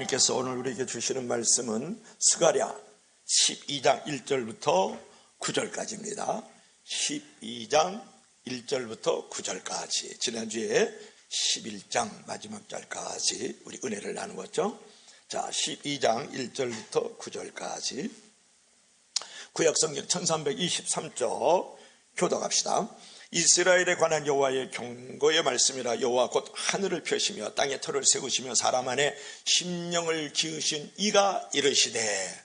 하나님께서 오늘 우리에게 주시는 말씀은 스가랴 12장 1절부터 9절까지입니다. 12장 1절부터 9절까지, 지난주에 11장 마지막 절까지 우리 은혜를 나누었죠. 자, 12장 1절부터 9절까지 구약성경 1323쪽 교독합시다. 이스라엘에 관한 여호와의 경고의 말씀이라. 여호와 곧 하늘을 펴시며 땅에 터를 세우시며 사람 안에 심령을 기으신 이가 이르시되,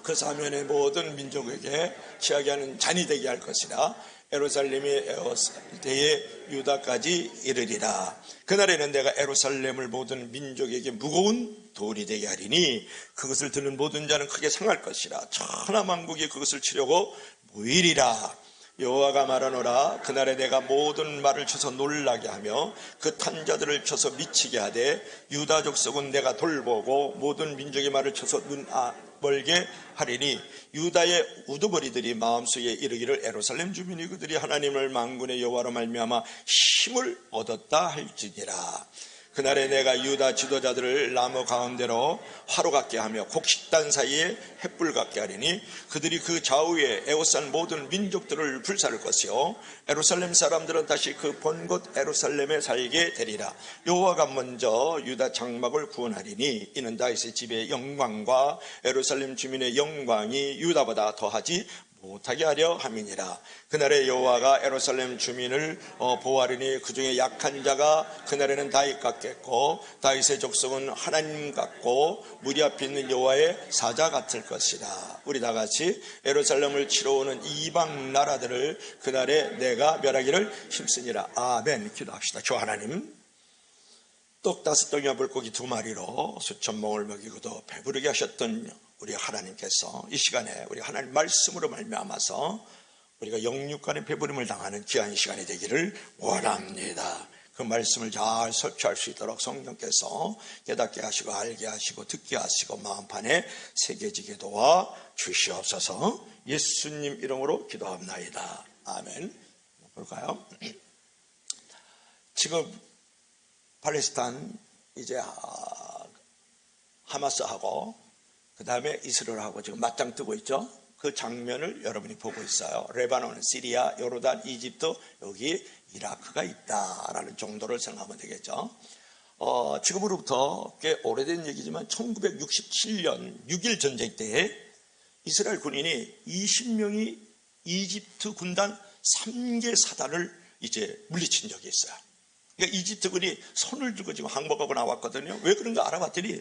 그 사면의 모든 민족에게 취하게 하는 잔이 되게 할 것이라. 예루살렘이 에어스대에 유다까지 이르리라. 그날에는 내가 예루살렘을 모든 민족에게 무거운 돌이 되게 하리니 그것을 드는 모든 자는 크게 상할 것이라. 천하만국이 그것을 치려고 모이리라. 여호와가 말하노라. 그날에 내가 모든 말을 쳐서 놀라게 하며 그 탄자들을 쳐서 미치게 하되, 유다 족속은 내가 돌보고 모든 민족의 말을 쳐서 눈 멀게 하리니 유다의 우두머리들이 마음속에 이르기를 예루살렘 주민이 그들이 하나님을 만군의 여호와로 말미암아 힘을 얻었다 할지니라. 그날에 내가 유다 지도자들을 나무 가운데로 화로 같게 하며 곡식단 사이에 횃불 같게 하리니 그들이 그 좌우에 에워싼 모든 민족들을 불사를 것이요 예루살렘 사람들은 다시 그 본 곳 예루살렘에 살게 되리라. 여호와가 먼저 유다 장막을 구원하리니 이는 다윗의 집의 영광과 예루살렘 주민의 영광이 유다보다 더하지 못하게 하려 함이니라. 그날에 여호와가 예루살렘 주민을 보호하리니 그중에 약한 자가 그날에는 다윗 같겠고 다윗의 족속은 하나님 같고 무리 앞에 있는 여호와의 사자 같을 것이다. 우리 다 같이 예루살렘을 치러 오는 이방 나라들을 그날에 내가 멸하기를 힘쓰니라. 아멘. 기도합시다. 주 하나님, 떡 5덩이와 물고기 2마리로 수천 몽을 먹이고도 배부르게 하셨던 우리 하나님께서 이 시간에 우리 하나님 말씀으로 말미암아서 우리가 영육간의 배부름을 당하는 귀한 시간이 되기를 원합니다. 그 말씀을 잘 설치할 수 있도록 성령께서 깨닫게 하시고 알게 하시고 듣게 하시고 마음판에 새겨지게 도와 주시옵소서. 예수님 이름으로 기도합나이다. 아멘. 볼까요? 지금 팔레스타인 이제 하마스하고 그 다음에 이스라엘하고 지금 맞짱 뜨고 있죠. 그 장면을 여러분이 보고 있어요. 레바논, 시리아, 요르단, 이집트, 여기 이라크가 있다라는 정도를 생각하면 되겠죠. 지금으로부터 꽤 오래된 얘기지만 1967년 6.1 전쟁 때 이스라엘 군인이 20명이 이집트 군단 3개 사단을 이제 물리친 적이 있어요. 그러니까 이집트 군이 손을 들고 지금 항복하고 나왔거든요. 왜 그런가 알아봤더니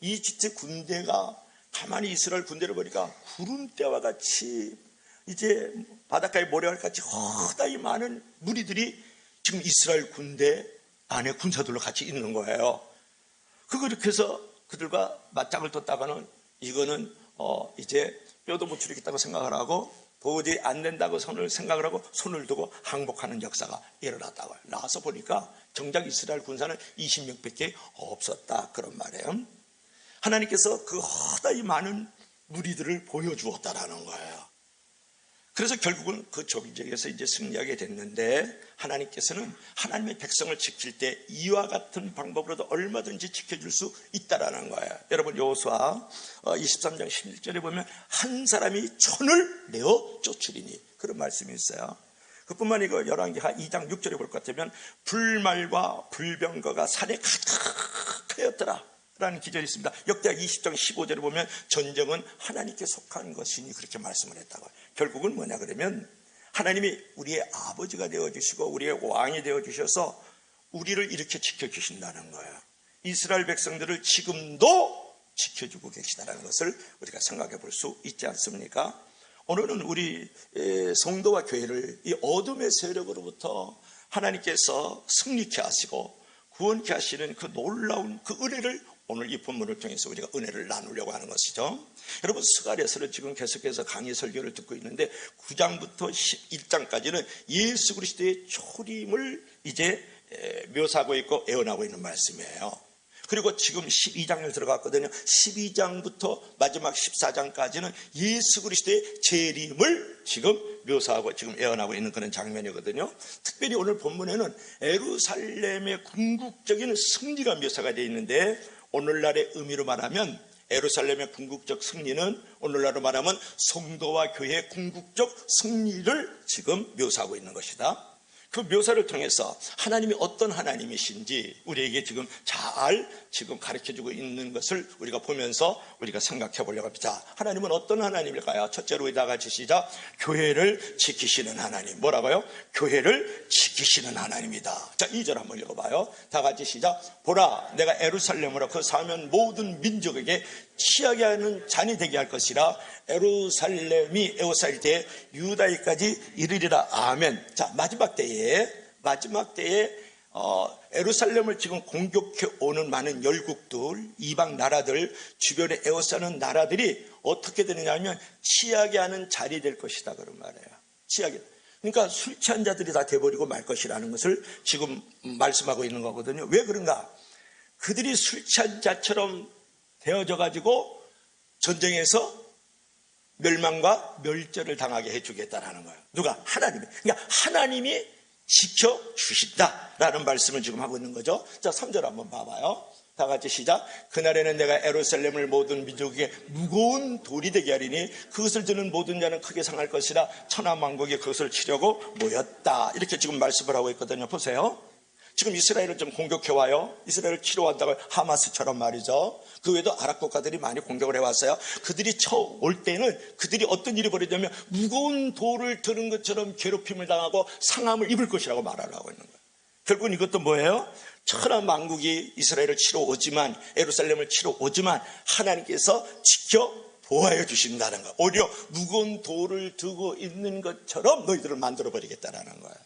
이집트 군대가 가만히 이스라엘 군대를 보니까 구름대와 같이 이제 바닷가에 모래알 같이 허다히 많은 무리들이 지금 이스라엘 군대 안에 군사들로 같이 있는 거예요. 그렇게 해서 그들과 맞짱을 뒀다가는 이거는 이제 뼈도 못 추리겠다고 생각을 하고 도저히 안 된다고 생각을 하고 손을 두고 항복하는 역사가 일어났다고요. 나와서 보니까 정작 이스라엘 군사는 20명밖에 없었다, 그런 말이에요. 하나님께서 그 허다히 많은 무리들을 보여주었다라는 거예요. 그래서 결국은 그 전쟁에서 이제 승리하게 됐는데, 하나님께서는 하나님의 백성을 지킬 때 이와 같은 방법으로도 얼마든지 지켜줄 수 있다라는 거예요. 여러분, 여호수아 23장 11절에 보면 한 사람이 천을 내어 쫓으리니, 그런 말씀이 있어요. 그뿐만 아니고 열왕기하 2장 6절에 볼 것 같으면 불말과 불병거가 산에 가득하였더라 라는 기절이 있습니다. 역대하 20장 15절에 보면 전쟁은 하나님께 속한 것이니 그렇게 말씀을 했다고요. 결국은 뭐냐 그러면 하나님이 우리의 아버지가 되어주시고 우리의 왕이 되어주셔서 우리를 이렇게 지켜주신다는 거예요. 이스라엘 백성들을 지금도 지켜주고 계시다는 것을 우리가 생각해 볼 수 있지 않습니까? 오늘은 우리 성도와 교회를 이 어둠의 세력으로부터 하나님께서 승리케 하시고 구원케 하시는 그 놀라운 그 은혜를 오늘 이 본문을 통해서 우리가 은혜를 나누려고 하는 것이죠. 여러분, 스가랴서를 지금 계속해서 강의 설교를 듣고 있는데 9장부터 11장까지는 예수 그리스도의 초림을 이제 묘사하고 있고 예언하고 있는 말씀이에요. 그리고 지금 12장을 들어갔거든요. 12장부터 마지막 14장까지는 예수 그리스도의 재림을 지금 묘사하고 지금 예언하고 있는 그런 장면이거든요. 특별히 오늘 본문에는 예루살렘의 궁극적인 승리가 묘사가 되어 있는데, 오늘날의 의미로 말하면 예루살렘의 궁극적 승리는 오늘날로 말하면 성도와 교회의 궁극적 승리를 지금 묘사하고 있는 것이다. 그 묘사를 통해서 하나님이 어떤 하나님이신지 우리에게 잘 가르쳐주고 있는 것을 우리가 보면서 우리가 생각해 보려고 합니다. 하나님은 어떤 하나님일까요? 첫째로 다 같이 시작. 교회를 지키시는 하나님. 뭐라고요? 교회를 지키시는 하나님이다. 자, 2절 한번 읽어봐요. 다 같이 시작. 보라, 내가 예루살렘으로 그 사면 모든 민족에게 취하게 하는 잔이 되게 할 것이라. 예루살렘이 에워싸일 때에 유다에까지 이르리라. 아멘. 자, 마지막 때에 예루살렘을 지금 공격해 오는 많은 열국들, 이방 나라들, 주변에 에워싸는 나라들이 어떻게 되느냐면 취하게 하는 자리 될 것이다, 그런 말이에요. 취하게. 그러니까 술 취한 자들이 다 돼버리고 말 것이라는 것을 지금 말씀하고 있는 거거든요. 왜 그런가? 그들이 술 취한 자처럼 되어져 가지고 전쟁에서 멸망과 멸절을 당하게 해주겠다라는 거예요. 누가? 하나님이. 그러니까 하나님이 지켜주신다라는 말씀을 지금 하고 있는 거죠. 자, 3절 한번 봐봐요. 다 같이 시작. 그날에는 내가 예루살렘을 모든 민족에게 무거운 돌이 되게 하리니 그것을 드는 모든 자는 크게 상할 것이라. 천하만국이 그것을 치려고 모였다. 이렇게 지금 말씀을 하고 있거든요. 보세요. 지금 이스라엘을 좀 공격해와요. 이스라엘을 치러 왔다고 하마스처럼 말이죠. 그 외에도 아랍 국가들이 많이 공격을 해왔어요. 그들이 쳐올 때는 그들이 어떤 일이 벌어지냐면 무거운 돌을 드는 것처럼 괴롭힘을 당하고 상함을 입을 것이라고 말을 하고 있는 거예요. 결국은 이것도 뭐예요? 천하만국이 이스라엘을 치러 오지만, 예루살렘을 치러 오지만 하나님께서 지켜 보호해 주신다는 거예요. 오히려 무거운 돌을 두고 있는 것처럼 너희들을 만들어 버리겠다라는 거예요.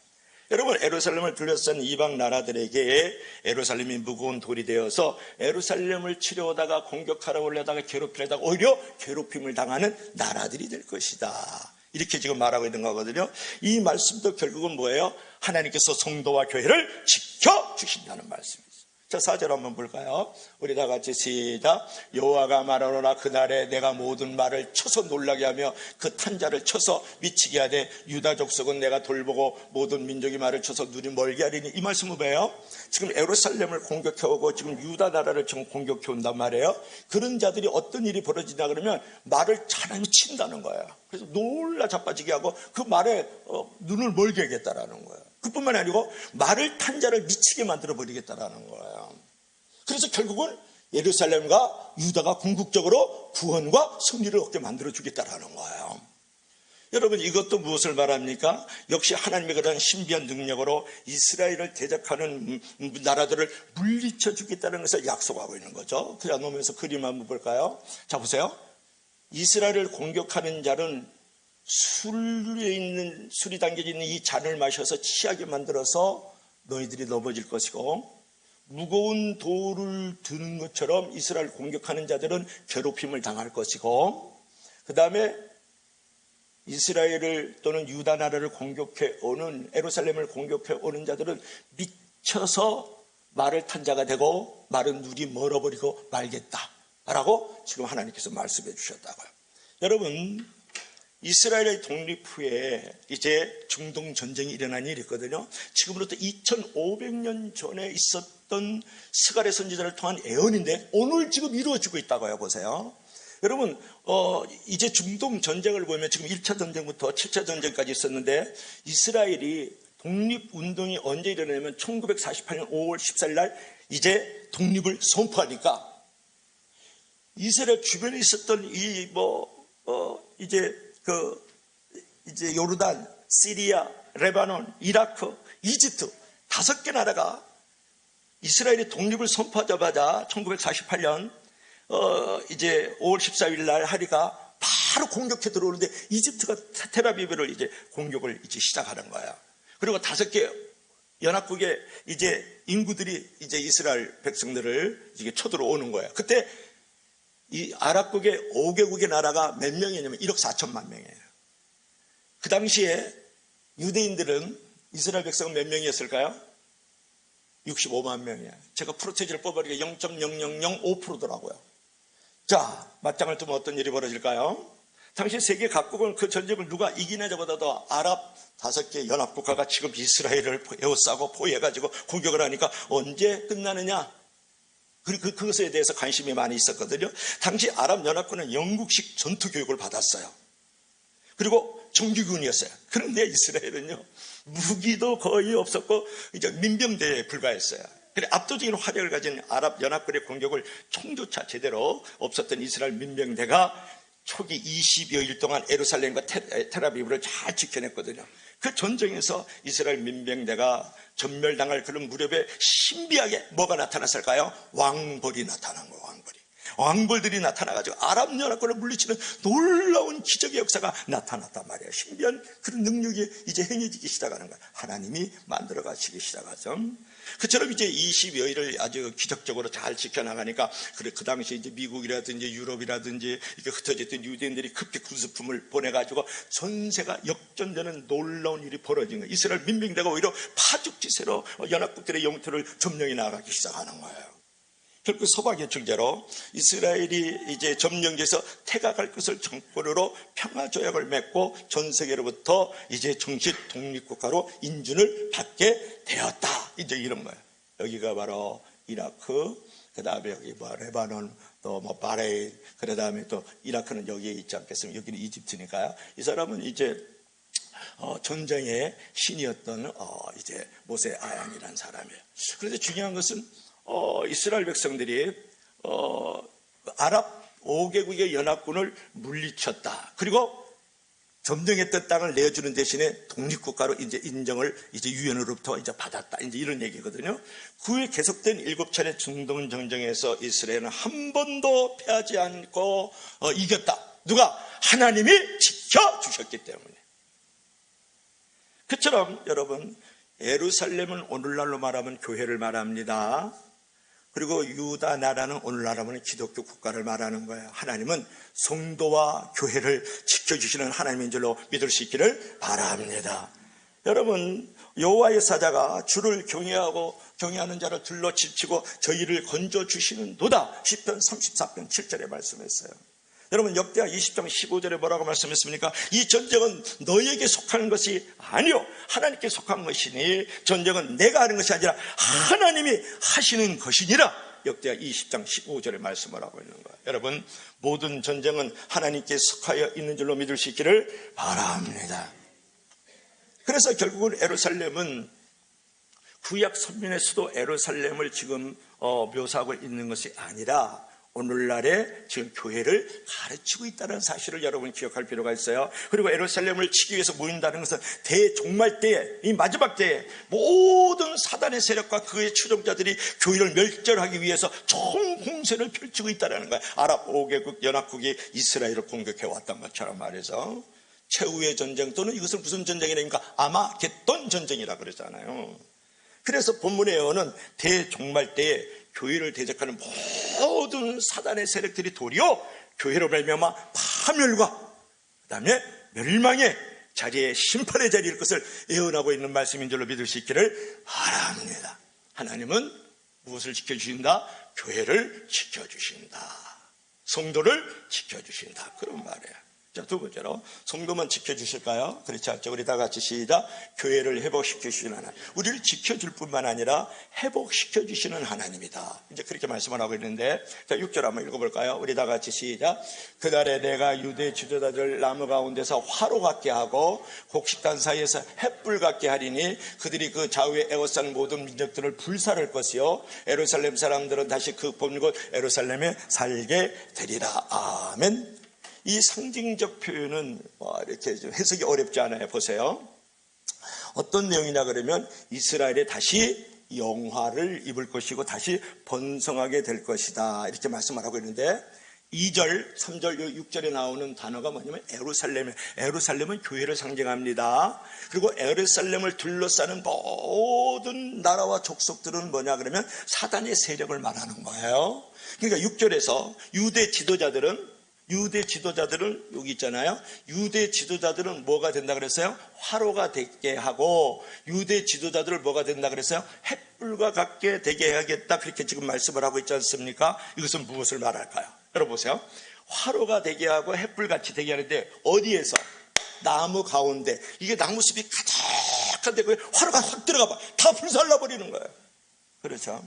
여러분, 예루살렘을 둘러싼 이방 나라들에게 예루살렘이 무거운 돌이 되어서 예루살렘을 치려다가 공격하러 올려다가 괴롭히려다가 오히려 괴롭힘을 당하는 나라들이 될 것이다. 이렇게 지금 말하고 있는 거거든요. 이 말씀도 결국은 뭐예요? 하나님께서 성도와 교회를 지켜주신다는 말씀이죠. 자, 4절 한번 볼까요? 우리 다 같이 시작. 여호와가 말하노라. 그날에 내가 모든 말을 쳐서 놀라게 하며 그 탄자를 쳐서 미치게 하되 유다 족속은 내가 돌보고 모든 민족이 말을 쳐서 눈이 멀게 하리니. 이 말씀은 뭐예요? 지금 예루살렘을 공격해오고 지금 유다 나라를 지금 공격해온단 말이에요. 그런 자들이 어떤 일이 벌어지냐 그러면 말을 하나님이 친다는 거예요. 그래서 놀라 자빠지게 하고 그 말에 눈을 멀게 하겠다라는 거예요. 그뿐만 아니고 말을 탄 자를 미치게 만들어 버리겠다라는 거예요. 그래서 결국은 예루살렘과 유다가 궁극적으로 구원과 승리를 얻게 만들어 주겠다라는 거예요. 여러분, 이것도 무엇을 말합니까? 역시 하나님의 그런 신비한 능력으로 이스라엘을 대적하는 나라들을 물리쳐 주겠다는 것을 약속하고 있는 거죠. 그냥 놓으면서 그림 한번 볼까요? 자, 보세요. 이스라엘을 공격하는 자는 술이 담겨져 있는 이 잔을 마셔서 취하게 만들어서 너희들이 넘어질 것이고, 무거운 돌을 드는 것처럼 이스라엘 공격하는 자들은 괴롭힘을 당할 것이고, 그 다음에 이스라엘을 또는 유다 나라를 공격해 오는, 예루살렘을 공격해 오는 자들은 미쳐서 말을 탄 자가 되고 말은 눈이 멀어버리고 말겠다라고 지금 하나님께서 말씀해 주셨다고요. 여러분, 이스라엘의 독립 후에 이제 중동 전쟁이 일어난 일이 있거든요. 지금으로부터 2500년 전에 있었던 스가랴 선지자를 통한 예언인데 오늘 지금 이루어지고 있다고요. 보세요. 여러분, 이제 중동 전쟁을 보면 지금 1차 전쟁부터 7차 전쟁까지 있었는데 이스라엘이 독립운동이 언제 일어나냐면 1948년 5월 14일 날 이제 독립을 선포하니까 이스라엘 주변에 있었던 이제 요르단, 시리아, 레바논, 이라크, 이집트 5개 나라가 이스라엘이 독립을 선포하자마자 1948년 이제 5월 14일 날 하리가 바로 공격해 들어오는데 이집트가 텔아비브를 이제 공격을 이제 시작하는 거야. 그리고 5개 연합국의 이제 인구들이 이제 이스라엘 백성들을 이게 쳐들어오는 거야. 그때 이 아랍국의 5개국의 나라가 몇 명이냐면 1억 4천만 명이에요. 그 당시에 유대인들은 이스라엘 백성은 몇 명이었을까요? 65만 명이에요. 제가 프로테이지를 뽑아보니까 0.0005%더라고요. 자, 맞짱을 뜨면 어떤 일이 벌어질까요? 당시 세계 각국은 그 전쟁을 누가 이기냐보다도 아랍 5개 연합국가가 지금 이스라엘을 에워싸고 포위해가지고 공격을 하니까 언제 끝나느냐, 그리고 그것에 대해서 관심이 많이 있었거든요. 당시 아랍 연합군은 영국식 전투 교육을 받았어요. 그리고 정규군이었어요. 그런데 이스라엘은요, 무기도 거의 없었고 이제 민병대에 불과했어요. 그래 압도적인 화력을 가진 아랍 연합군의 공격을 총조차 제대로 없었던 이스라엘 민병대가 초기 20여일 동안 예루살렘과 텔아비브를 잘 지켜냈거든요. 그 전쟁에서 이스라엘 민병대가 전멸당할 그런 무렵에 신비하게 뭐가 나타났을까요? 왕벌이 나타난 거예요. 왕벌들이 나타나가지고 아랍 연합군을 물리치는 놀라운 기적의 역사가 나타났단 말이에요. 신비한 그런 능력이 이제 행해지기 시작하는 거예요. 하나님이 만들어 가시기 시작하죠. 그처럼 이제 20여일을 아주 기적적으로 잘 지켜나가니까, 그래 그 당시 이제 미국이라든지 유럽이라든지 이렇게 흩어졌던 유대인들이 급히 군수품을 보내가지고 전세가 역전되는 놀라운 일이 벌어진 거예요. 이스라엘 민병대가 오히려 파죽지세로 연합국들의 영토를 점령해 나가기 시작하는 거예요. 결국 서방의 중재로 이스라엘이 이제 점령돼서 태각할 것을 정권으로 평화조약을 맺고 전 세계로부터 이제 정식 독립국가로 인준을 받게 되었다. 이제 이런 거예요. 여기가 바로 이라크, 그 다음에 여기 뭐 레바논, 또 뭐 바레인, 그 다음에 또 이라크는 여기에 있지 않겠습니까? 여기는 이집트니까요. 이 사람은 이제 전쟁의 신이었던 이제 모세 아양이라는 사람이에요. 그런데 중요한 것은 이스라엘 백성들이 아랍 5개국의 연합군을 물리쳤다. 그리고 점령했던 땅을 내주는 대신에 독립국가로 이제 인정을 이제 유엔으로부터 이제 받았다. 이제 이런 얘기거든요. 그 후에 계속된 7차례 중동 전쟁에서 이스라엘은 한 번도 패하지 않고 이겼다. 누가? 하나님이 지켜주셨기 때문에. 그처럼 여러분, 예루살렘은 오늘날로 말하면 교회를 말합니다. 그리고 유다 나라는 오늘날 하면 기독교 국가를 말하는 거예요. 하나님은 성도와 교회를 지켜주시는 하나님인 줄로 믿을 수 있기를 바랍니다. 여러분, 여호와의 사자가 주를 경외하는 자를 둘러 지치고 저희를 건져주시는도다. 시편 34편 7절에 말씀했어요. 여러분, 역대하 20장 15절에 뭐라고 말씀했습니까? 이 전쟁은 너에게 속하는 것이 아니요 하나님께 속한 것이니 전쟁은 내가 하는 것이 아니라 하나님이 하시는 것이니라. 역대하 20장 15절에 말씀을 하고 있는 거예요. 여러분, 모든 전쟁은 하나님께 속하여 있는 줄로 믿을 수 있기를 바랍니다. 그래서 결국은 예루살렘은 구약 선민의 수도 예루살렘을 지금 묘사하고 있는 것이 아니라 오늘날의 지금 교회를 가르치고 있다는 사실을 여러분 기억할 필요가 있어요. 그리고 예루살렘을 치기 위해서 모인다는 것은 대종말 때에, 이 마지막 때에 모든 사단의 세력과 그의 추종자들이 교회를 멸절하기 위해서 총공세를 펼치고 있다는 거예요. 아랍 5개국 연합국이 이스라엘을 공격해 왔던 것처럼 말이죠. 최후의 전쟁, 또는 이것을 무슨 전쟁이라니까 아마겟돈 전쟁이라 그러잖아요. 그래서 본문의 예언은 대종말 때에 교회를 대적하는 모든 사단의 세력들이 도리어 교회로 말미암아 파멸과 그 다음에 멸망의 자리에 심판의 자리일 것을 예언하고 있는 말씀인 줄로 믿을 수 있기를 바랍니다. 하나님은 무엇을 지켜주신다? 교회를 지켜주신다. 성도를 지켜주신다. 그런 말이에요. 자, 두 번째로, 성도만 지켜주실까요? 그렇지 않죠. 우리 다 같이 시작. 교회를 회복시켜주시는 하나님. 우리를 지켜줄 뿐만 아니라 회복시켜주시는 하나님이다. 이제 그렇게 말씀을 하고 있는데, 자, 6절 한번 읽어볼까요? 우리 다 같이 시작. 그날에 내가 유대 지도자들 나무 가운데서 화로 같게 하고 곡식단 사이에서 횃불 같게 하리니 그들이 그 좌우에 에워싼 모든 민족들을 불살할 것이요 예루살렘 사람들은 다시 그 본 곳 예루살렘에 살게 되리라. 아멘. 이 상징적 표현은 이렇게 좀 해석이 어렵지 않아요. 보세요. 어떤 내용이냐 그러면 이스라엘에 다시 영화를 입을 것이고 다시 번성하게 될 것이다. 이렇게 말씀을 하고 있는데 2절, 3절, 6절에 나오는 단어가 뭐냐면 예루살렘. 예루살렘은 교회를 상징합니다. 그리고 예루살렘을 둘러싸는 모든 나라와 족속들은 뭐냐 그러면 사단의 세력을 말하는 거예요. 그러니까 6절에서 유대 지도자들은 여기 있잖아요. 유대 지도자들은 뭐가 된다 그랬어요? 화로가 되게 하고, 유대 지도자들을 뭐가 된다 그랬어요? 횃불과 같게 되게 해야겠다. 그렇게 지금 말씀을 하고 있지 않습니까? 이것은 무엇을 말할까요? 여러분 보세요. 화로가 되게 하고 횃불같이 되게 하는데 어디에서? 나무 가운데. 이게 나무숲이 가득한데 그 화로가 확 들어가 봐. 다 불살라버리는 거예요. 그렇죠?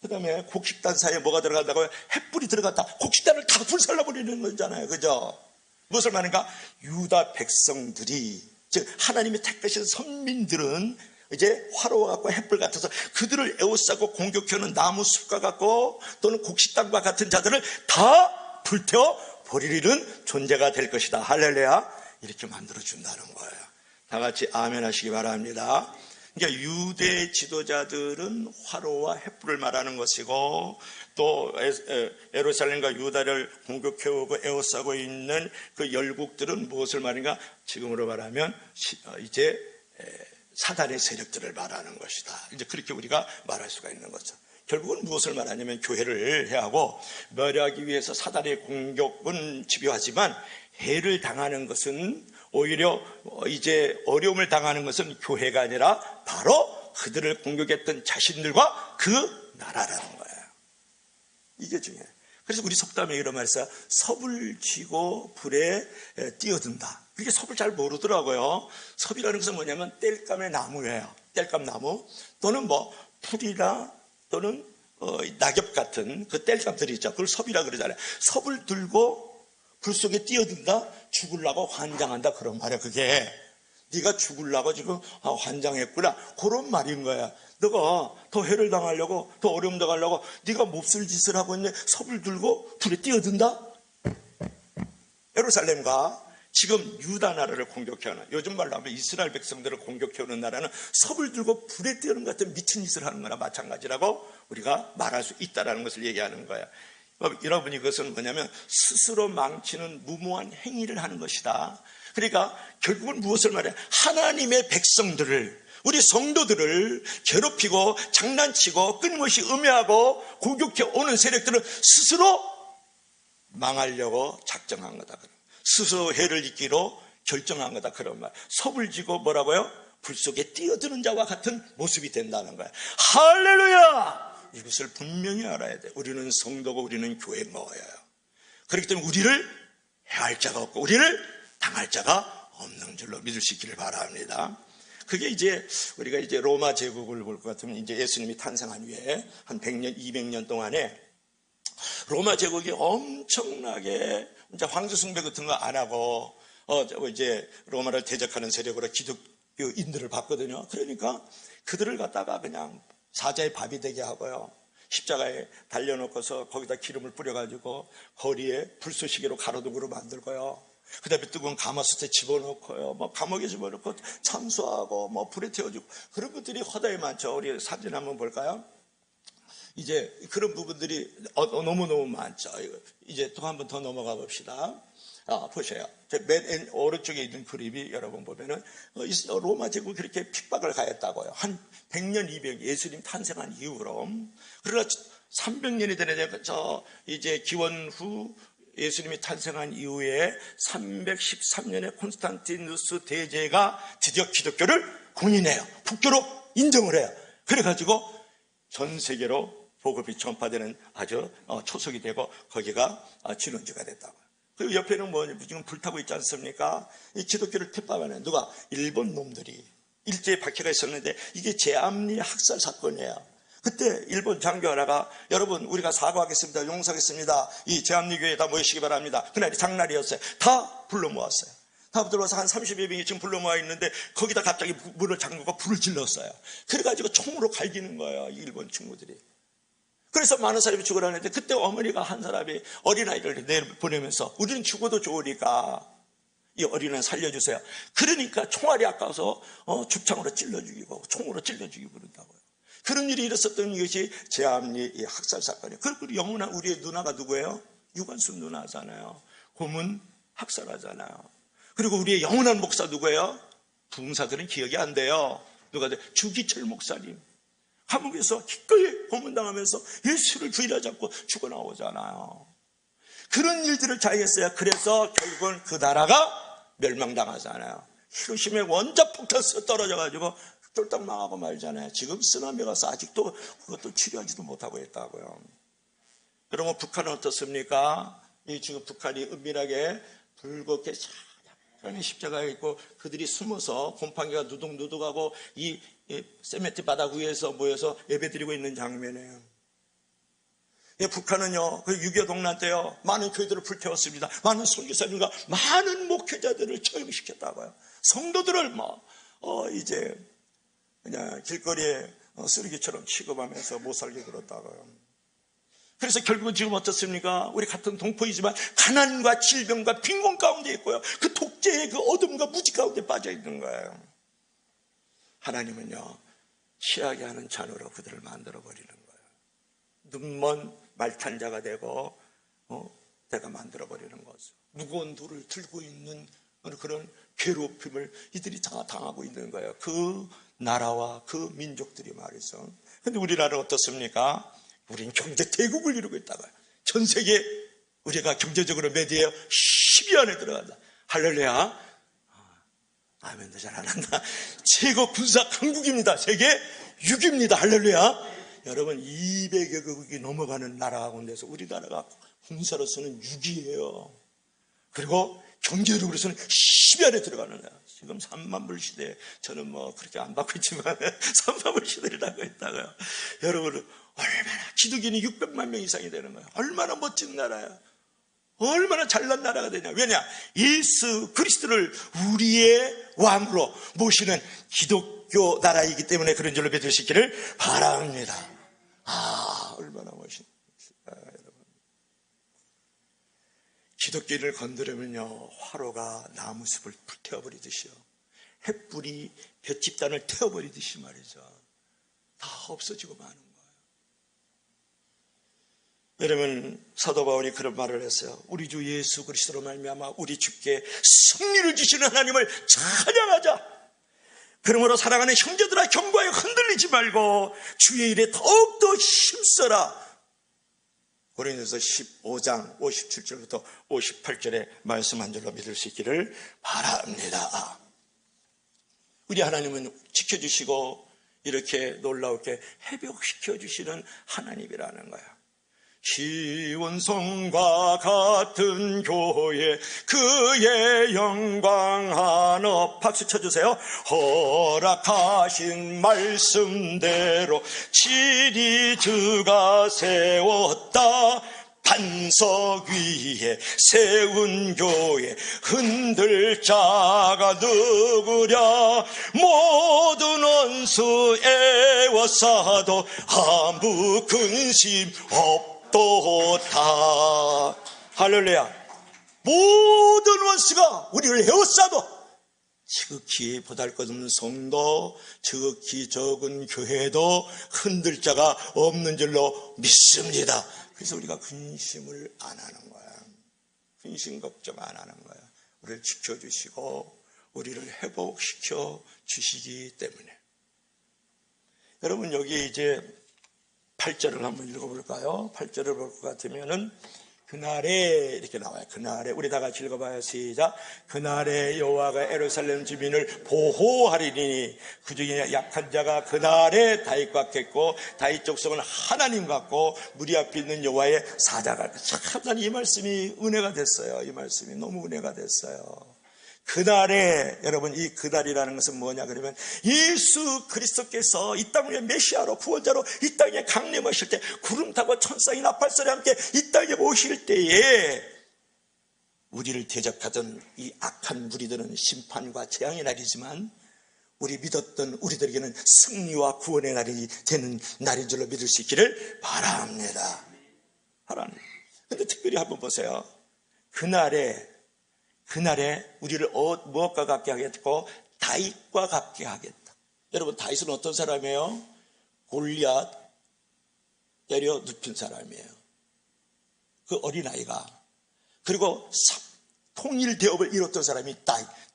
그 다음에 곡식단 사이에 뭐가 들어간다고요? 횃불이 들어갔다. 곡식단을 다 불살라버리는 거잖아요. 그죠? 무엇을 말하는가? 유다 백성들이, 즉 하나님이 택하신 선민들은 이제 화로와 같고 횃불 같아서 그들을 에워싸고 공격해오는 나무숲과 같고 또는 곡식단과 같은 자들을 다 불태워 버리는 존재가 될 것이다. 할렐루야. 이렇게 만들어준다는 거예요. 다 같이 아멘 하시기 바랍니다. 그러니까 유대 지도자들은 화로와 횃불을 말하는 것이고 또 예루살렘과 유다를 공격해오고 에워싸고 있는 그 열국들은 무엇을 말인가? 지금으로 말하면 이제 사단의 세력들을 말하는 것이다. 이제 그렇게 우리가 말할 수가 있는 거죠. 결국은 무엇을 말하냐면 교회를 해하고 멸하기 위해서 사단의 공격은 집요하지만 해를 당하는 것은 오히려 이제 어려움을 당하는 것은 교회가 아니라 바로 그들을 공격했던 자신들과 그 나라라는 거예요. 이게 중요해요. 그래서 우리 속담에 이런 말이 있어요. 섭을 쥐고 불에 뛰어든다. 그게 섭을 잘 모르더라고요. 섭이라는 것은 뭐냐면 땔감의 나무예요. 땔감 나무 또는 뭐 풀이나 또는 낙엽 같은 그 땔감들이 있죠. 그걸 섭이라 그러잖아요. 섭을 들고 불 속에 뛰어든다. 죽으려고 환장한다. 그런 말이야. 그게 네가 죽으려고 지금 환장했구나. 그런 말인 거야. 너가 더 해를 당하려고 더 어려움 당하려고 네가 몹쓸 짓을 하고 있는데 섭을 들고 불에 뛰어든다. 예루살렘과 지금 유다 나라를 공격해오는, 요즘 말로 하면 이스라엘 백성들을 공격해오는 나라는 섭을 들고 불에 뛰어는 것 같은 미친 짓을 하는 거나 마찬가지라고 우리가 말할 수 있다는 것을 얘기하는 거야. 여러분, 이것은 뭐냐면 스스로 망치는 무모한 행위를 하는 것이다. 그러니까 결국은 무엇을 말해? 하나님의 백성들을, 우리 성도들을 괴롭히고 장난치고 끊임없이 음해하고 공격해 오는 세력들은 스스로 망하려고 작정한 거다. 스스로 해를 입기로 결정한 거다. 그런 말. 섭을 지고 뭐라고요? 불 속에 뛰어드는 자와 같은 모습이 된다는 거야. 할렐루야! 이것을 분명히 알아야 돼. 우리는 성도고 우리는 교회 모여요. 그렇기 때문에 우리를 해할 자가 없고 우리를 당할 자가 없는 줄로 믿을 수 있기를 바랍니다. 그게 이제 우리가 이제 로마 제국을 볼 것 같으면 이제 예수님이 탄생한 후에 한 100년, 200년 동안에 로마 제국이 엄청나게 이제 황제 숭배 같은 거 안 하고 이제 로마를 대적하는 세력으로 기독교인들을 봤거든요. 그러니까 그들을 갖다가 그냥 사자의 밥이 되게 하고요. 십자가에 달려놓고서 거기다 기름을 뿌려가지고 거리에 불쏘시개로 가로등으로 만들고요. 그 다음에 뜨거운 가마솥에 집어넣고요. 뭐 감옥에 집어넣고 참수하고 뭐 불에 태워주고 그런 것들이 허다히 많죠. 우리 사진 한번 볼까요? 이제 그런 부분들이 너무너무 많죠. 이제 또 한 번 더 넘어가 봅시다. 보세요. 맨 오른쪽에 있는 그림이 여러분 보면은 로마 제국이 그렇게 핍박을 가했다고요. 한 100년, 200년 예수님 탄생한 이후로. 그러나 300년이 되는 이제 기원 후 예수님이 탄생한 이후에 313년에 콘스탄티누스 대제가 드디어 기독교를 공인해요. 국교로 인정을 해요. 그래가지고 전 세계로 복음이 전파되는 아주 초석이 되고 거기가 진원지가 됐다고요. 그리고 옆에는 뭐 지금 불타고 있지 않습니까? 이 기독교를 핍박하는 누가? 일본 놈들이 일제에 박해가 있었는데 이게 제암리 학살 사건이에요. 그때 일본 장교 하나가 여러분 우리가 사과하겠습니다. 용서하겠습니다. 이 제암리교회에 다 모이시기 바랍니다. 그날이 장날이었어요. 다 불러 모았어요. 다 들어와서 한 30여 명이 지금 불러 모아 있는데 거기다 갑자기 문을 잠그고 불을 질렀어요. 그래가지고 총으로 갈기는 거예요. 일본 친구들이. 그래서 많은 사람이 죽어나는데 그때 어머니가 한 사람이 어린아이를 내보내면서 우리는 죽어도 좋으니까 이 어린아이 살려주세요. 그러니까 총알이 아까워서 죽창으로 찔러 죽이고 총으로 찔러 죽이고 그런다고요. 그런 일이 일었었던 것이 제암리 학살 사건이에요. 그리고 영원한 우리의 누나가 누구예요? 유관순 누나잖아요. 고문 학살하잖아요. 그리고 우리의 영원한 목사 누구예요? 부흥사들은 기억이 안 돼요. 누가 돼? 주기철 목사님. 감옥에서 기꺼이 고문당하면서 예수를 주일하지 않고 죽어나오잖아요. 그런 일들을 자행했어요. 그래서 결국은 그 나라가 멸망당하잖아요. 히로시마에 원자폭탄 떨어져가지고 쫄딱 망하고 말잖아요. 지금 쓰나미가 와서 아직도 그것도 치료하지도 못하고 있다고요. 그러면 북한은 어떻습니까? 이 지금 북한이 은밀하게 붉게 찬양의 십자가가 있고 그들이 숨어서 곰팡이가 누둑누둑하고 이 세멘트 바닥 위에서 모여서 예배드리고 있는 장면이에요. 북한은요, 그 6.25 동란 때요, 많은 교회들을 불태웠습니다. 많은 선교사님과 많은 목회자들을 처형시켰다고요. 성도들을 이제 그냥 길거리에 쓰레기처럼 취급하면서 못 살게 굴었다고요. 그래서 결국은 지금 어떻습니까? 우리 같은 동포이지만 가난과 질병과 빈곤 가운데 있고요. 그 독재의 그 어둠과 무지 가운데 빠져 있는 거예요. 하나님은요, 취하게 하는 잔으로 그들을 만들어 버리는 거예요. 눈먼 말탄자가 되고 내가 만들어 버리는 거죠. 무거운 돌을 들고 있는 그런 괴롭힘을 이들이 다 당하고 있는 거예요. 그 나라와 그 민족들이 말이죠. 근데 우리나라는 어떻습니까? 우리는 경제 대국을 이루고 있다고요. 전 세계 우리가 경제적으로 몇 위에요? 10위 안에 들어간다. 할렐루야. 아멘도 잘 안 한다. 최고 군사 강국입니다. 세계 6위입니다. 할렐루야. 여러분 200여 개국이 넘어가는 나라 가운데서 우리나라가 군사로서는 6위예요. 그리고 경제력으로서는 10위 안에 들어가는 나라. 지금 3만 불 시대에 저는 그렇게 안 받고 있지만 3만 불 시대라고 했다고요. 여러분 얼마나 기독인이 600만 명 이상이 되는 거예요. 얼마나 멋진 나라야. 얼마나 잘난 나라가 되냐. 왜냐? 예수 그리스도를 우리의 왕으로 모시는 기독교 나라이기 때문에 그런 줄로 믿으시기를 바랍니다. 얼마나 멋있다, 여러분. 기독교를 건드리면요, 화로가 나무숲을 불태워버리듯이요, 횃불이 볏집단을 태워버리듯이 말이죠, 다 없어지고 마는 거예요. 여러분, 사도 바울이 그런 말을 했어요. 우리 주 예수 그리스도로 말미암아 우리 주께 승리를 주시는 하나님을 찬양하자. 그러므로 사랑하는 형제들아, 경고하여 흔들리지 말고 주의 일에 더욱더 힘써라. 고린도서 15장 57절부터 58절의 말씀 한 줄로 믿을 수 있기를 바랍니다. 우리 하나님은 지켜주시고 이렇게 놀라우게 회복시켜주시는 하나님이라는 거예요. 시온성과 같은 교회 그의 영광 하나 박수 쳐주세요. 허락하신 말씀대로 지리주가 세웠다. 반석 위에 세운 교회 흔들 자가 누구랴. 모든 원수 애워싸도 아무 근심 없도다. 할렐루야. 모든 원수가 우리를 애워싸도 지극히 보잘것없는 성도, 지극히 적은 교회도 흔들 자가 없는 줄로 믿습니다. 그래서 우리가 근심을 안 하는 거야. 근심 걱정 안 하는 거야. 우리를 지켜주시고 우리를 회복시켜 주시기 때문에. 여러분, 여기 이제 8절을 한번 읽어볼까요? 8절을 볼 것 같으면은 그날에 이렇게 나와요. 그날에 우리 다 같이 읽어봐요. 시작. 그날에 여호와가 예루살렘 주민을 보호하리니 그중에 약한 자가 그날에 다윗 같겠고 다윗 족속은 하나님 같고 무리 앞에 있는 여호와의 사자가. 참 이 말씀이 은혜가 됐어요. 이 말씀이 너무 은혜가 됐어요. 그날에, 여러분, 이 그날이라는 것은 뭐냐 그러면 예수 그리스도께서 이 땅 위에 메시아로 구원자로 이 땅에 강림하실 때 구름 타고 천사의 나팔소리 함께 이 땅에 오실 때에 우리를 대적하던 이 악한 무리들은 심판과 재앙의 날이지만 우리 믿었던 우리들에게는 승리와 구원의 날이 되는 날인 줄로 믿을 수 있기를 바랍니다. 하나님. 근데 특별히 한번 보세요. 그날에 우리를 무엇과 같게 하겠고 다윗과 같게 하겠다. 여러분, 다윗은 어떤 사람이에요? 골리앗 때려 눕힌 사람이에요. 그 어린아이가. 그리고 통일 대업을 이뤘던 사람이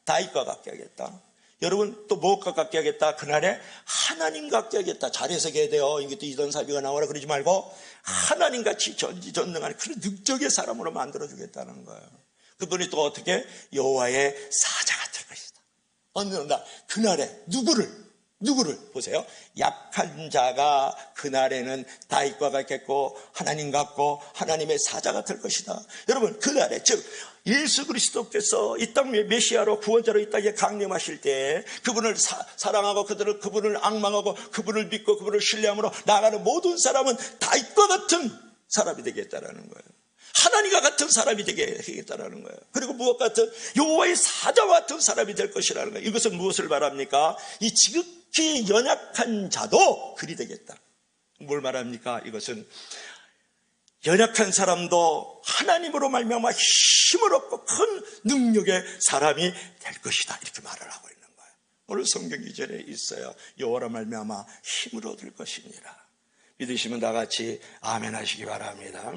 다윗과 같게 하겠다. 여러분, 또 무엇과 같게 하겠다? 그날에 하나님 같게 하겠다. 잘 해석해야 돼요. 이게 또 이던사비가 나오라 그러지 말고 하나님같이 전지전능한 그런 능적의 사람으로 만들어주겠다는 거예요. 그분이 또 어떻게? 여호와의 사자가 될 것이다. 어느 날 그날에 누구를 누구를 보세요. 약한 자가 그날에는 다윗과 같겠고 하나님 같고 하나님의 사자가 될 것이다. 여러분, 그날에, 즉 예수 그리스도께서 이 땅 메시아로 구원자로 이 땅에 강림하실 때 그분을 사랑하고 그분을 악망하고 그분을 믿고 그분을 신뢰함으로 나아가는 모든 사람은 다윗과 같은 사람이 되겠다라는 거예요. 하나님과 같은 사람이 되겠다라는 거예요. 그리고 무엇 같은 여호와의 사자와 같은 사람이 될 것이라는 거예요. 이것은 무엇을 말합니까? 이 지극히 연약한 자도 그리 되겠다. 뭘 말합니까? 이것은 연약한 사람도 하나님으로 말미암아 힘을 얻고 큰 능력의 사람이 될 것이다. 이렇게 말을 하고 있는 거예요. 오늘 성경 2절에 있어요. 여호와로 말미암아 힘을 얻을 것이니라. 믿으시면 다 같이 아멘 하시기 바랍니다.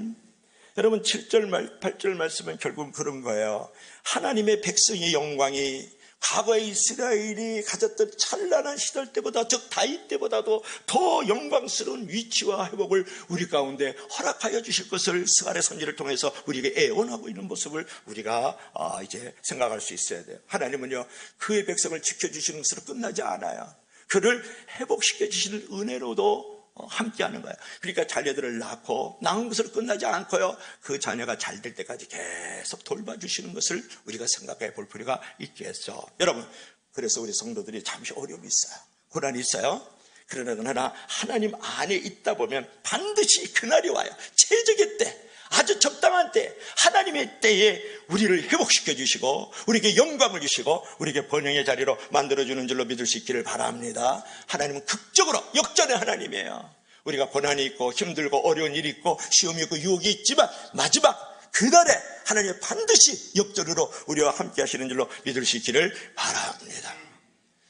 여러분 7절 8절 말씀은 결국 그런 거예요. 하나님의 백성의 영광이 과거에 이스라엘이 가졌던 찬란한 시절 때보다, 즉 다윗 때보다도 더 영광스러운 위치와 회복을 우리 가운데 허락하여 주실 것을 스가랴 선지를 통해서 우리에게 애원하고 있는 모습을 우리가 이제 생각할 수 있어야 돼요. 하나님은요, 그의 백성을 지켜주시는 것으로 끝나지 않아요. 그를 회복시켜 주시는 은혜로도 함께하는 거예요. 그러니까 자녀들을 낳은 것으로 끝나지 않고요, 그 자녀가 잘 될 때까지 계속 돌봐주시는 것을 우리가 생각해 볼 필요가 있겠죠. 여러분, 그래서 우리 성도들이 잠시 어려움이 있어요. 고난이 있어요. 그러나 하나님 안에 있다 보면 반드시 그날이 와요. 최적의 때, 아주 적당한 때, 하나님의 때에 우리를 회복시켜 주시고 우리에게 영광을 주시고 우리에게 번영의 자리로 만들어주는 줄로 믿을 수 있기를 바랍니다. 하나님은 극적으로 역전의 하나님이에요. 우리가 고난이 있고 힘들고 어려운 일이 있고 시험이 있고 유혹이 있지만 마지막 그날에 하나님이 반드시 역전으로 우리와 함께 하시는 줄로 믿을 수 있기를 바랍니다.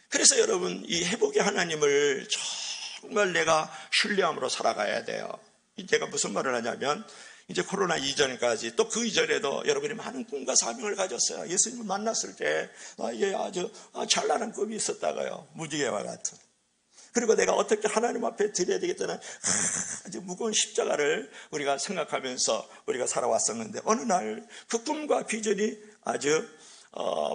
그래서 여러분, 이 회복의 하나님을 정말 내가 신뢰함으로 살아가야 돼요. 제가 무슨 말을 하냐면, 이제 코로나 이전까지 또 그 이전에도 여러분이 많은 꿈과 사명을 가졌어요. 예수님을 만났을 때 이게 아주 찬란한 꿈이 있었다고요. 무지개와 같은. 그리고 내가 어떻게 하나님 앞에 드려야 되겠다는 아주 무거운 십자가를 우리가 생각하면서 우리가 살아왔었는데, 어느 날 그 꿈과 비전이 아주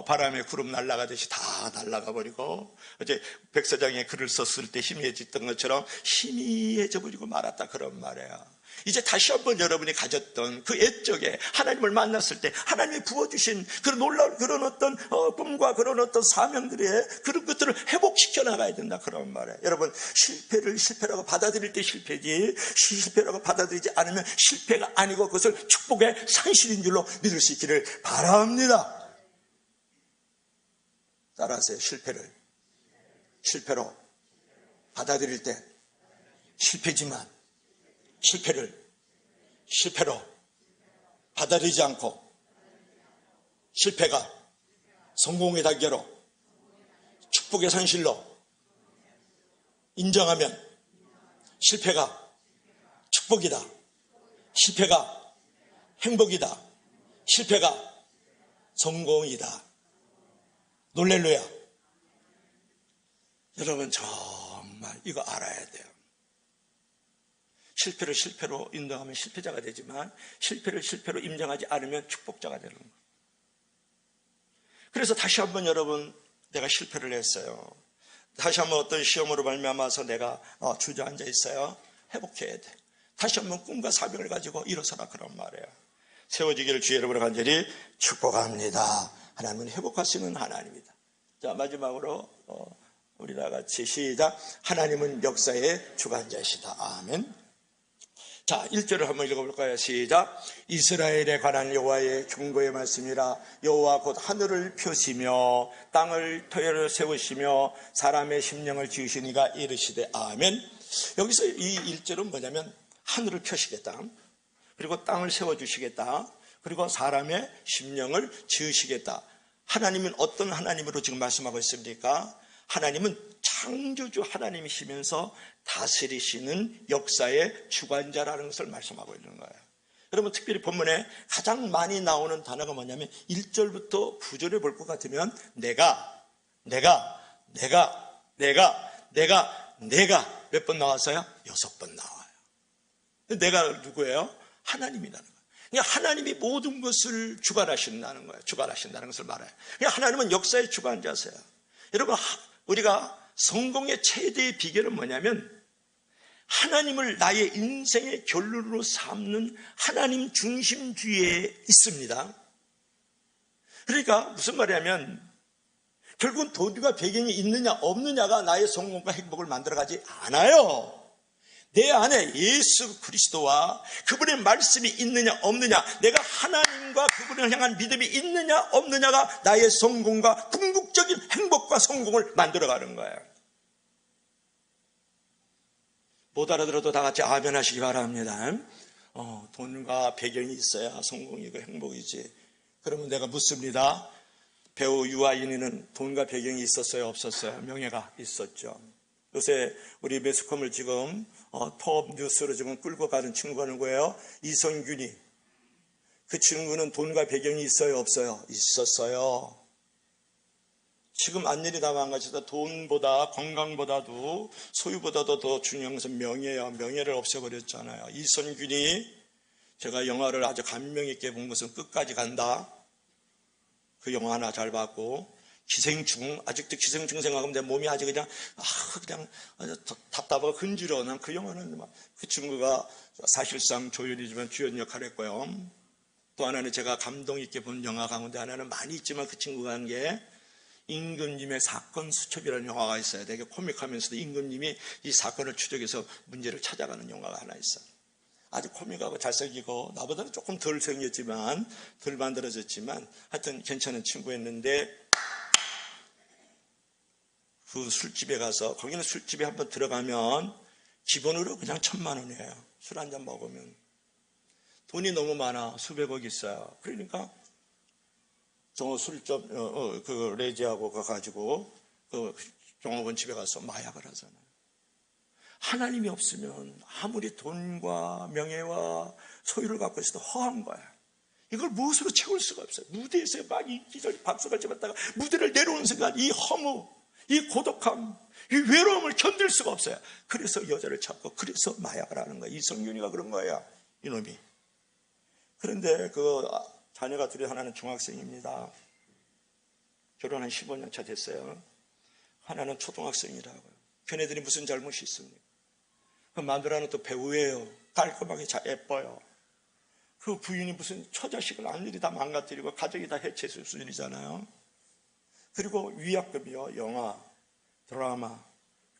바람에 구름 날아가듯이 다 날아가 버리고, 어제 백서장에 글을 썼을 때 희미해졌던 것처럼 희미해져 버리고 말았다, 그런 말이에요. 이제 다시 한번 여러분이 가졌던 그 옛적에 하나님을 만났을 때 하나님이 부어주신 그런 놀라운 그런 어떤 꿈과 그런 어떤 사명들의 그런 것들을 회복시켜 나가야 된다, 그런 말이에요. 여러분, 실패를 실패라고 받아들일 때 실패지, 실패라고 받아들이지 않으면 실패가 아니고 그것을 축복의 상실인 줄로 믿을 수 있기를 바랍니다. 따라하세요. 실패를 실패로 받아들일 때 실패지만 실패를 실패로 받아들이지 않고 실패가 성공의 단계로 축복의 산실로 인정하면 실패가 축복이다, 실패가 행복이다, 실패가 성공이다. 놀렐루야. 여러분, 정말 이거 알아야 돼요. 실패를 실패로 인정하면 실패자가 되지만 실패를 실패로 인정하지 않으면 축복자가 되는 거예요. 그래서 다시 한번 여러분, 내가 실패를 했어요. 다시 한번 어떤 시험으로 말미암아서 내가 주저앉아 있어요. 회복해야 돼. 다시 한번 꿈과 사명을 가지고 일어서라, 그런 말이에요. 세워지기를 주의 이름으로 간절히 축복합니다. 하나님은 회복하시는 하나님이다. 자, 마지막으로 우리 다 같이 시작. 하나님은 역사의 주관자이시다. 아멘. 자, 1절을 한번 읽어볼까요? 시작. 이스라엘에 관한 여호와의 경고의 말씀이라. 여호와 곧 하늘을 펴시며 땅을 터에 세우시며 사람의 심령을 지으시니가 이르시되. 아멘. 여기서 이 1절은 뭐냐면 하늘을 펴시겠다, 그리고 땅을 세워주시겠다, 그리고 사람의 심령을 지으시겠다. 하나님은 어떤 하나님으로 지금 말씀하고 있습니까? 하나님은 창조주 하나님이시면서 다스리시는 역사의 주관자라는 것을 말씀하고 있는 거예요. 여러분, 특별히 본문에 가장 많이 나오는 단어가 뭐냐면 1절부터 9절에 볼 것 같으면 내가 몇 번 나왔어요? 6번 나와요. 내가 누구예요? 하나님이라는 거예요. 그러니까 하나님이 모든 것을 주관하신다는 거예요. 주관하신다는 것을 말해요. 그러니까 하나님은 역사의 주관자세요. 여러분, 우리가 성공의 최대의 비결은 뭐냐면 하나님을 나의 인생의 결론으로 삼는 하나님 중심주의에 있습니다. 그러니까 무슨 말이냐면 결국은 돈과 배경이 있느냐 없느냐가 나의 성공과 행복을 만들어가지 않아요. 내 안에 예수 그리스도와 그분의 말씀이 있느냐 없느냐, 내가 하나님과 그분을 향한 믿음이 있느냐 없느냐가 나의 성공과 궁극적인 행복과 성공을 만들어가는 거예요. 못 알아들어도 다 같이 아멘 하시기 바랍니다. 돈과 배경이 있어야 성공이고 행복이지. 그러면 내가 묻습니다. 배우 유아인이는 돈과 배경이 있었어요 없었어요? 명예가 있었죠. 요새 우리 매스컴을 지금 톱 뉴스로 지금 끌고 가는 친구가 누구예요? 이성균이. 그 친구는 돈과 배경이 있어요 없어요? 있었어요. 지금 안일이 다 망가져서 돈보다 건강보다도 소유보다도 더 중요한 것은 명예예요. 명예를 없애버렸잖아요. 이성균이, 제가 영화를 아주 감명 있게 본 것은 끝까지 간다. 그 영화 하나 잘 봤고, 기생충, 아직도 기생충 생각하면 내 몸이 아주 그냥 아주 답답하고 근지러워. 난 그 영화는 그 친구가 사실상 조연이지만 주연 역할을 했고요. 또 하나는 제가 감동 있게 본 영화 가운데 하나는 많이 있지만 그 친구가 한 게 임금님의 사건 수첩이라는 영화가 있어요. 되게 코믹하면서도 임금님이 이 사건을 추적해서 문제를 찾아가는 영화가 하나 있어요. 아주 코믹하고 잘생기고 나보다는 조금 덜 생겼지만 덜 만들어졌지만 하여튼 괜찮은 친구였는데, 그 술집에 가서, 거기는 술집에 한번 들어가면 기본으로 그냥 1,000만 원이에요. 술 한잔 먹으면. 돈이 너무 많아. 수백억 있어요. 그러니까 저 술집 그 레지하고 가가지고 그 종업원 집에 가서 마약을 하잖아요. 하나님이 없으면 아무리 돈과 명예와 소유를 갖고 있어도 허한 거야. 이걸 무엇으로 채울 수가 없어요. 무대에서 막 이기적인 박수가 집었다가 무대를 내려오는 순간 이 허무, 이 고독함, 이 외로움을 견딜 수가 없어요. 그래서 여자를 찾고 그래서 마약을 하는 거예요. 이성균이가 그런 거예요, 이놈이. 그런데 그 자녀가 둘이, 하나는 중학생입니다. 결혼한 15년 차 됐어요. 하나는 초등학생이라고요. 걔네들이 무슨 잘못이 있습니까? 그 마누라는 또 배우예요. 깔끔하게 예뻐요. 그 부인이 무슨 처자식을 안일이 다 망가뜨리고 가정이 다 해체 수준이잖아요. 그리고 위약금이요. 영화, 드라마,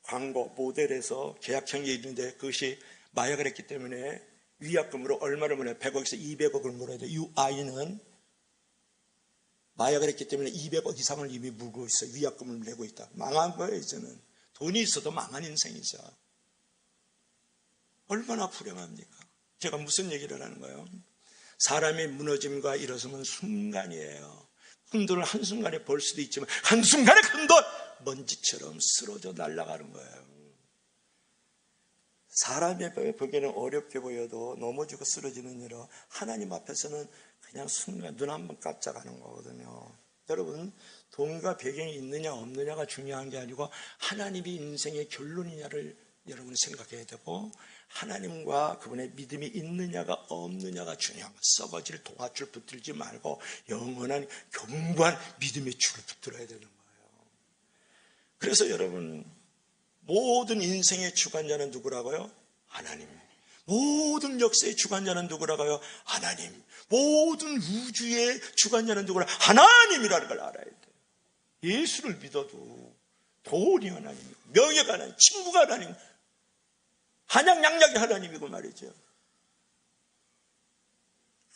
광고, 모델에서 계약형이 있는데 그것이 마약을 했기 때문에 위약금으로 얼마를 물어요? 100억에서 200억을 물어야 돼요. 이 아이는 마약을 했기 때문에 200억 이상을 이미 물고 있어요. 위약금을 내고 있다. 망한 거예요, 이제는. 돈이 있어도 망한 인생이죠. 얼마나 불행합니까? 제가 무슨 얘기를 하는 거예요? 사람의 무너짐과 일어서면 순간이에요. 큰 돈을 한순간에 벌 수도 있지만 한순간에 큰 돈! 먼지처럼 쓰러져 날아가는 거예요. 사람의 보기에는 어렵게 보여도 넘어지고 쓰러지는 일은 하나님 앞에서는 그냥 순간 눈 한번 깜짝하는 거거든요. 여러분, 돈과 배경이 있느냐 없느냐가 중요한 게 아니고 하나님이 인생의 결론이냐를 여러분이 생각해야 되고, 하나님과 그분의 믿음이 있느냐가 없느냐가 중요한 거예요. 썩어질 동아줄 붙들지 말고 영원한 견고한 믿음의 줄을 붙들어야 되는 거예요. 그래서 여러분, 모든 인생의 주관자는 누구라고요? 하나님. 모든 역사의 주관자는 누구라고요? 하나님. 모든 우주의 주관자는 누구라? 하나님이라는 걸 알아야 돼요. 예수를 믿어도 돈이 하나님이고 명예가 하나님, 친구가 하나님, 한약양약이 하나님이고 말이죠.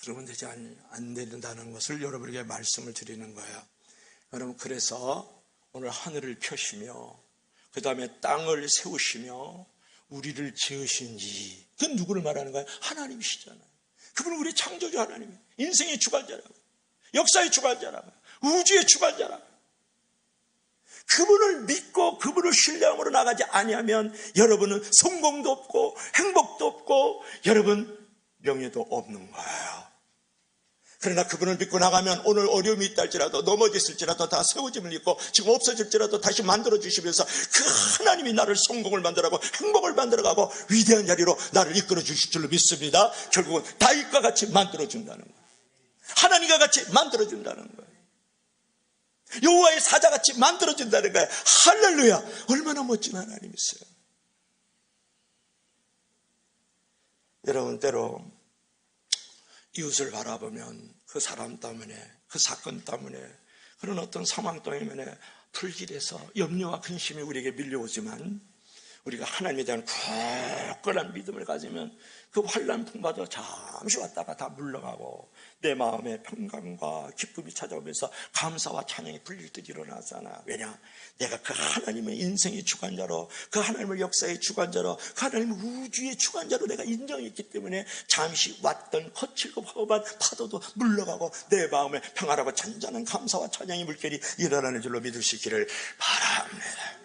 그러면 되지 안 된다는 것을 여러분에게 말씀을 드리는 거예요. 여러분, 그래서 오늘 하늘을 펴시며 그 다음에 땅을 세우시며 우리를 지으신 이, 그건 누구를 말하는 거예요? 하나님이시잖아요. 그분은 우리 창조주 하나님이에요. 인생의 주관자라고, 역사의 주관자라고, 우주의 주관자라고. 그분을 믿고 그분을 신뢰함으로 나가지 아니하면 여러분은 성공도 없고 행복도 없고 여러분 명예도 없는 거예요. 그러나 그분을 믿고 나가면 오늘 어려움이 있다 할지라도, 넘어졌을지라도 다 세워짐을 입고 지금 없어질지라도 다시 만들어 주시면서 그 하나님이 나를 성공을 만들어가고 행복을 만들어가고 위대한 자리로 나를 이끌어 주실 줄로 믿습니다. 결국은 다윗과 같이 만들어 준다는 거예요. 하나님과 같이 만들어 준다는 거예요. 여호와의 사자같이 만들어진다는 거예요. 할렐루야! 얼마나 멋진 하나님이세요. 여러분, 때로 이웃을 바라보면 그 사람 때문에, 그 사건 때문에, 그런 어떤 상황 때문에 불길해서 염려와 근심이 우리에게 밀려오지만, 우리가 하나님에 대한 굳건한 믿음을 가지면 그 환난 풍파도 잠시 왔다가 다 물러가고 내 마음에 평강과 기쁨이 찾아오면서 감사와 찬양이 불릴 듯 일어나잖아. 왜냐? 내가 그 하나님의 인생의 주관자로, 그 하나님의 역사의 주관자로, 그 하나님의 우주의 주관자로 내가 인정했기 때문에 잠시 왔던 거칠고 험한 파도도 물러가고 내 마음에 평안하고 잔잔한 감사와 찬양의 물결이 일어나는 줄로 믿을 수 있기를 바랍니다.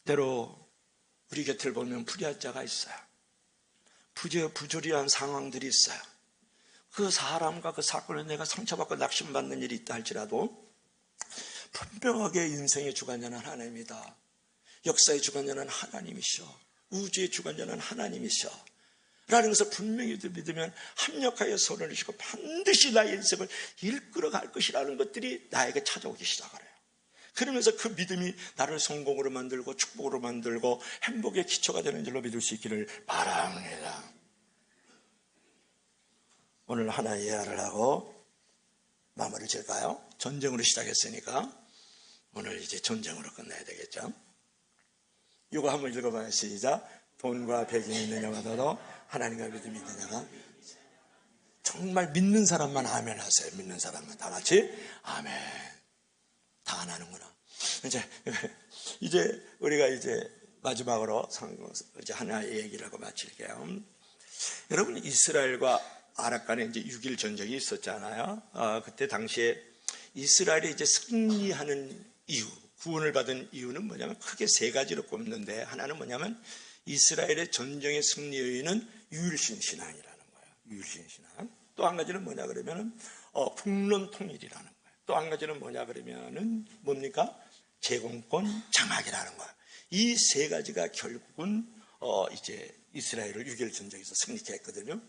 때로 우리 곁을 보면 불의한 자가 있어요. 부조리한 상황들이 있어요. 그 사람과 그 사건을 내가 상처받고 낙심받는 일이 있다 할지라도 분명하게 인생의 주관자는 하나님이다. 역사의 주관자는 하나님이셔. 우주의 주관자는 하나님이셔. 라는 것을 분명히 믿으면 합력하여 손을 주시고 반드시 나의 인생을 이끌어갈 것이라는 것들이 나에게 찾아오기 시작을 해요. 그러면서 그 믿음이 나를 성공으로 만들고 축복으로 만들고 행복의 기초가 되는 줄로 믿을 수 있기를 바랍니다. 오늘 하나 예화를 하고 마무리 질까요? 전쟁으로 시작했으니까 오늘 이제 전쟁으로 끝내야 되겠죠. 이거 한번 읽어봐요. 시작. 돈과 백이 있느냐가 더러 하나님과 믿음이 있느냐가. 정말 믿는 사람만 아멘 하세요. 믿는 사람만 다 같이 아멘. 다 안 하는구나. 이제 우리가 이제 마지막으로 이제 하나의 얘기를 하고 마칠게요. 여러분, 이스라엘과 아랍 간에 이제 6일 전쟁이 있었잖아요. 그때 당시에 이스라엘이 이제 승리하는 이유, 구원을 받은 이유는 뭐냐면 크게 세 가지로 꼽는데, 하나는 뭐냐면 이스라엘의 전쟁의 승리 요인은 유일신 신앙이라는 거예요. 유일신 신앙. 또 한 가지는 뭐냐 그러면은 국론 통일이라는 거예요. 또 한 가지는 뭐냐 그러면은 뭡니까? 제공권 장악이라는 거예요. 이 세 가지가 결국은 이제 이스라엘을 6.1 전쟁에서 승리케 했거든요.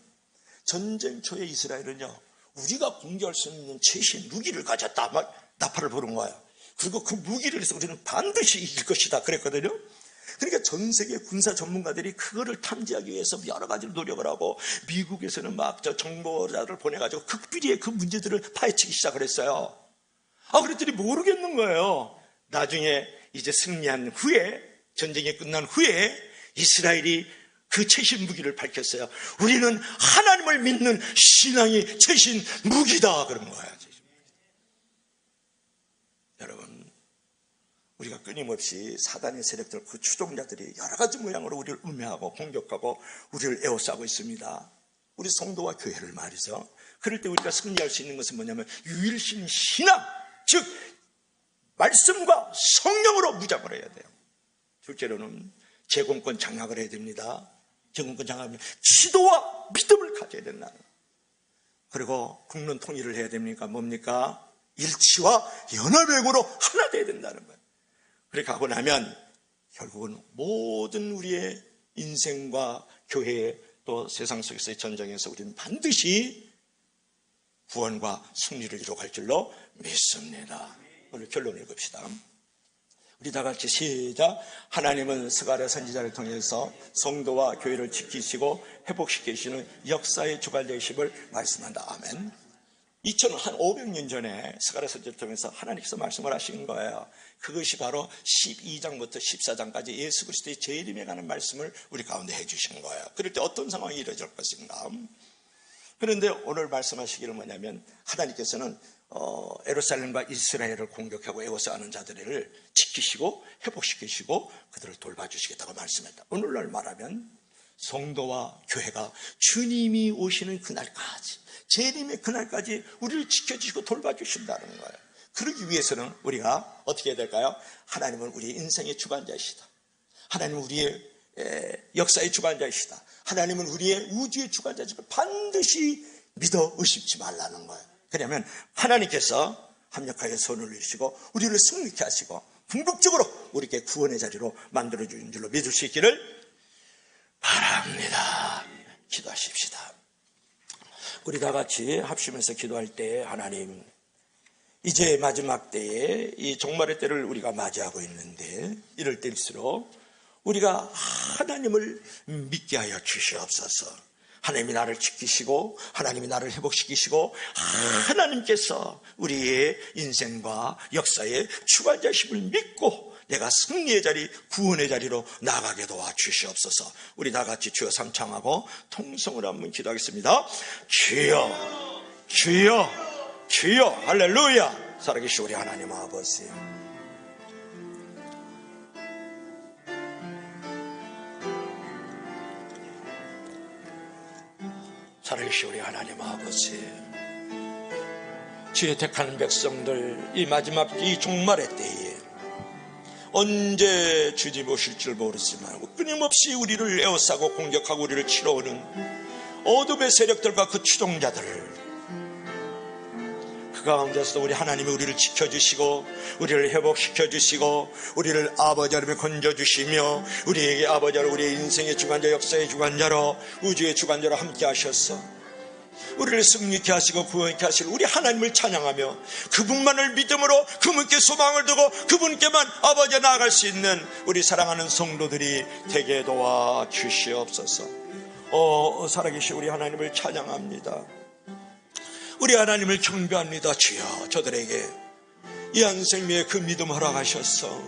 전쟁 초에 이스라엘은요, 우리가 공격할 수 있는 최신 무기를 가졌다, 막 나팔을 부른 거예요. 그리고 그 무기를 해서 우리는 반드시 이길 것이다 그랬거든요. 그러니까 전 세계 군사 전문가들이 그거를 탐지하기 위해서 여러 가지로 노력을 하고, 미국에서는 막 정보자를 보내가지고 극비리의 그 문제들을 파헤치기 시작을 했어요. 그랬더니 모르겠는 거예요. 나중에 이제 승리한 후에, 전쟁이 끝난 후에 이스라엘이 그 최신 무기를 밝혔어요. 우리는 하나님을 믿는 신앙이 최신 무기다 그런 거예요. 여러분, 우리가 끊임없이 사단의 세력들, 그 추종자들이 여러 가지 모양으로 우리를 음해하고 공격하고 우리를 에워싸고 있습니다. 우리 성도와 교회를 말이죠. 그럴 때 우리가 승리할 수 있는 것은 뭐냐면 유일신 신앙, 즉 말씀과 성령으로 무장을 해야 돼요. 둘째로는 제공권 장악을 해야 됩니다. 제공권 장악하면 기도와 믿음을 가져야 된다는 거예요. 그리고 국론 통일을 해야 됩니까? 뭡니까? 일치와 연합력으로 하나 돼야 된다는 거예요. 그렇게 하고 나면 결국은 모든 우리의 인생과 교회, 또 세상 속에서의 전쟁에서 우리는 반드시 구원과 승리를 이루어갈 줄로 믿습니다. 오늘 결론을 봅시다. 우리 다 같이 시작. 하나님은 스가랴 선지자를 통해서 성도와 교회를 지키시고 회복시키시는 역사의 주관자이심을 말씀한다. 아멘. 2500년 전에 스가랴 선지자를 통해서 하나님께서 말씀을 하신 거예요. 그것이 바로 12장부터 14장까지 예수 그리스도의 재림에 관한 말씀을 우리 가운데 해주신 거예요. 그럴 때 어떤 상황이 이루어질 것인가. 그런데 오늘 말씀하시기를 뭐냐면, 하나님께서는 예루살렘과 이스라엘을 공격하고 에워싸는 자들을 지키시고 회복시키시고 그들을 돌봐주시겠다고 말씀했다. 오늘날 말하면 성도와 교회가 주님이 오시는 그날까지, 재림의 그날까지 우리를 지켜주시고 돌봐주신다는 거예요. 그러기 위해서는 우리가 어떻게 해야 될까요? 하나님은 우리의 인생의 주관자이시다. 하나님은 우리의 역사의 주관자이시다. 하나님은 우리의 우주의 주관자이시다. 반드시 믿어 의심치 말라는 거예요. 그러면 하나님께서 합력하여 손을 내시고 우리를 승리케 하시고 궁극적으로 우리에게 구원의 자리로 만들어주는 줄로 믿을 수 있기를 바랍니다. 기도하십시다. 우리 다 같이 합심해서 기도할 때 하나님, 이제 마지막 때에 이 종말의 때를 우리가 맞이하고 있는데 이럴 때일수록 우리가 하나님을 믿게 하여 주시옵소서. 하나님이 나를 지키시고 하나님이 나를 회복시키시고 하나님께서 우리의 인생과 역사의 주관자심을 믿고 내가 승리의 자리, 구원의 자리로 나가게 도와 주시옵소서. 우리 다 같이 주여 삼창하고 통성으로 한번 기도하겠습니다. 주여, 주여, 주여. 할렐루야. 살아계신 우리 하나님 아버지, 살아계신 우리 하나님 아버지, 주의 택하는 백성들 이 마지막 이 종말의 때에 언제 주님 오실 줄 모르지만 끊임없이 우리를 에워싸고 공격하고 우리를 치러오는 어둠의 세력들과 그 추종자들을, 그 가운데서도 우리 하나님이 우리를 지켜주시고 우리를 회복시켜주시고 우리를 아버지 하나님이 건져주시며 우리에게 아버지 하나님, 우리의 인생의 주관자, 역사의 주관자로, 우주의 주관자로 함께 하셔서 우리를 승리케 하시고 구원케 하실 우리 하나님을 찬양하며 그분만을 믿음으로 그분께 소망을 두고 그분께만 아버지 나아갈 수 있는 우리 사랑하는 성도들이 되게 도와 주시옵소서. 살아계신 우리 하나님을 찬양합니다. 우리 하나님을 경배합니다. 주여, 저들에게 이한 생명의 그 믿음 허락하셔서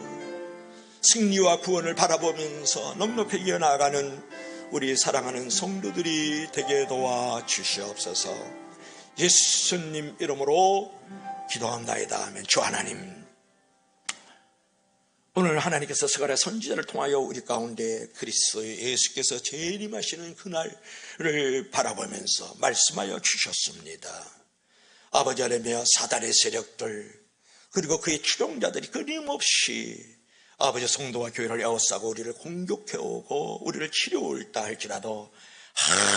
승리와 구원을 바라보면서 넉넉히 이어나가는 우리 사랑하는 성도들이 되게 도와 주시옵소서. 예수님 이름으로 기도합나이다. 아멘. 주 하나님, 오늘 하나님께서 스가랴 선지자를 통하여 우리 가운데 그리스도 예수께서 재림하시는 그날을 바라보면서 말씀하여 주셨습니다. 아버지 하나님의 사단의 세력들 그리고 그의 추종자들이 끊임없이 아버지 성도와 교회를 에워싸고 우리를 공격해오고 우리를 치려올다 할지라도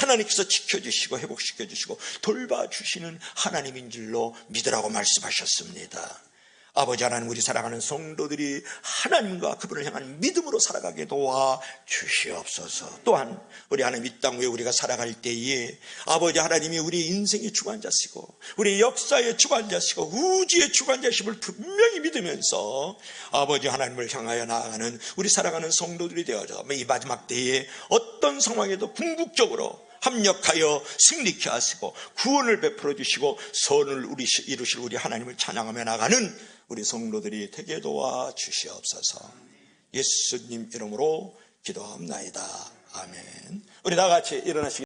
하나님께서 지켜주시고 회복시켜주시고 돌봐주시는 하나님인 줄로 믿으라고 말씀하셨습니다. 아버지 하나님, 우리 사랑하는 성도들이 하나님과 그분을 향한 믿음으로 살아가게 도와 주시옵소서. 또한 우리 하나님 이 땅 위에 우리가 살아갈 때에 아버지 하나님이 우리 인생의 주관자시고 우리 역사의 주관자시고 우주의 주관자심을 분명히 믿으면서 아버지 하나님을 향하여 나아가는 우리 사랑하는 성도들이 되어져 이 마지막 때에 어떤 상황에도 궁극적으로 합력하여 승리케 하시고 구원을 베풀어 주시고 선을 이루실 우리 하나님을 찬양하며 나가는 우리 성도들이 되게 도와 주시옵소서. 예수님 이름으로 기도합나이다. 아멘. 우리 다 같이 일어나시겠습니다.